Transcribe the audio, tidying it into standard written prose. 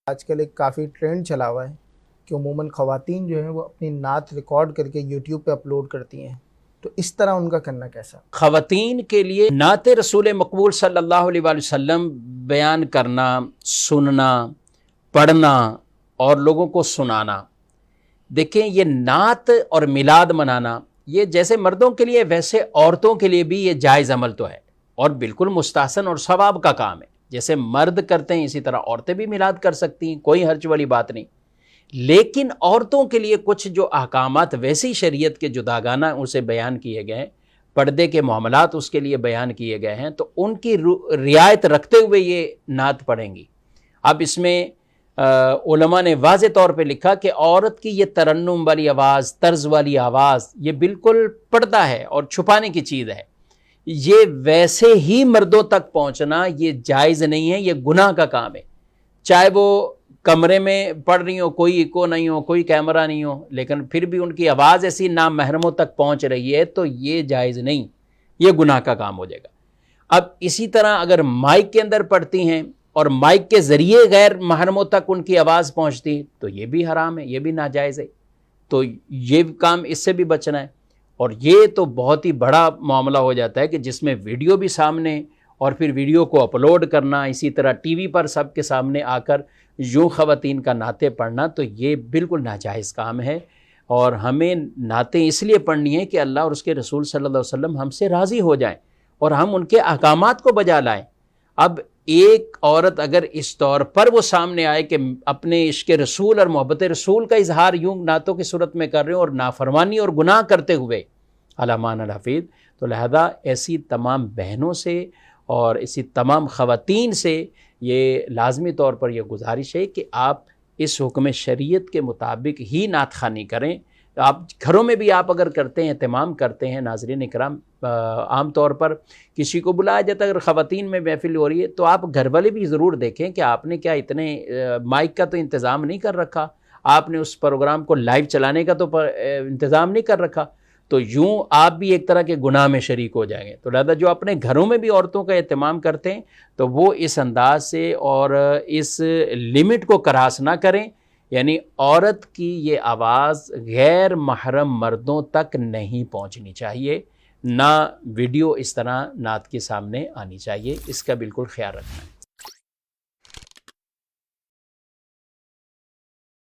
آج کل ایک کافی ٹرینڈ چلا ہوا ہے کہ عموماً خواتین جو ہیں وہ اپنی نعت ریکارڈ کر کے یوٹیوب پہ اپلوڈ کرتی ہیں، تو اس طرح ان کا کرنا کیسا؟ خواتین کے لیے نعت رسول مقبول صلی اللہ علیہ وآلہ وسلم بیان کرنا، سننا، پڑھنا اور لوگوں کو سنانا، دیکھیں یہ نعت اور میلاد منانا یہ جیسے مردوں کے لیے ویسے عورتوں کے لیے بھی یہ جائز عمل تو ہے اور بالکل مستحسن اور ثواب کا کام ہے۔ جیسے مرد کرتے ہیں اسی طرح عورتیں بھی میلاد کر سکتی ہیں، کوئی حرج والی بات نہیں۔ لیکن عورتوں کے لیے کچھ جو احکامات ویسی شریعت کے جداگانہ اسے بیان کیے گئے ہیں، پردے کے معاملات اس کے لیے بیان کیے گئے ہیں، تو ان کی رعایت رکھتے ہوئے یہ نعت پڑھیں گی۔ اب اس میں علماء نے واضح طور پہ لکھا کہ عورت کی یہ ترنم والی آواز، طرز والی آواز یہ بالکل پردہ ہے اور چھپانے کی چیز ہے، یہ ویسے ہی مردوں تک پہنچنا یہ جائز نہیں ہے، یہ گناہ کا کام ہے۔ چاہے وہ کمرے میں پڑھ رہی ہو، کوئی ایکو نہیں ہو، کوئی کیمرہ نہیں ہو، لیکن پھر بھی ان کی آواز ایسی نامحرموں تک پہنچ رہی ہے تو یہ جائز نہیں، یہ گناہ کا کام ہو جائے گا۔ اب اسی طرح اگر مائک کے اندر پڑھتی ہیں اور مائک کے ذریعے غیر محرموں تک ان کی آواز پہنچتی تو یہ بھی حرام ہے، یہ بھی ناجائز ہے۔ تو یہ کام اس سے بھی بچنا ہے۔ اور یہ تو بہت ہی بڑا معاملہ ہو جاتا ہے کہ جس میں ویڈیو بھی سامنے اور پھر ویڈیو کو اپلوڈ کرنا، اسی طرح ٹی وی پر سب کے سامنے آ کر یوں خواتین کا نعتیں پڑھنا، تو یہ بالکل ناجائز کام ہے۔ اور ہمیں نعتیں اس لیے پڑھنی ہے کہ اللہ اور اس کے رسول صلی اللہ علیہ وسلم ہم سے راضی ہو جائیں اور ہم ان کے احکامات کو بجا لائیں۔ اب ایک عورت اگر اس طور پر وہ سامنے آئے کہ اپنے عشق رسول اور محبت رسول کا اظہار یوں نعتوں کی صورت میں کر رہے ہیں اور نافرمانی اور گناہ کرتے ہوئے علامان الحفیظ، تو لہذا ایسی تمام بہنوں سے اور ایسی تمام خواتین سے یہ لازمی طور پر یہ گزارش ہے کہ آپ اس حکم شریعت کے مطابق ہی نعت خوانی کریں۔ آپ گھروں میں بھی آپ اگر کرتے ہیں، اہتمام کرتے ہیں، ناظرین اکرام، عام طور پر کسی کو بلایا جاتا ہے، اگر خواتین میں محفل ہو رہی ہے تو آپ گھر والے بھی ضرور دیکھیں کہ آپ نے کیا اتنے مائک کا تو انتظام نہیں کر رکھا، آپ نے اس پروگرام کو لائیو چلانے کا تو انتظام نہیں کر رکھا، تو یوں آپ بھی ایک طرح کے گناہ میں شریک ہو جائیں گے۔ تو لہذا جو اپنے گھروں میں بھی عورتوں کا اہتمام کرتے ہیں تو وہ اس انداز سے اور اس لمٹ کو کراس نہ کریں، یعنی عورت کی یہ آواز غیر محرم مردوں تک نہیں پہنچنی چاہیے، نہ ویڈیو اس طرح نعت کے سامنے آنی چاہیے، اس کا بالکل خیال رکھنا ہے۔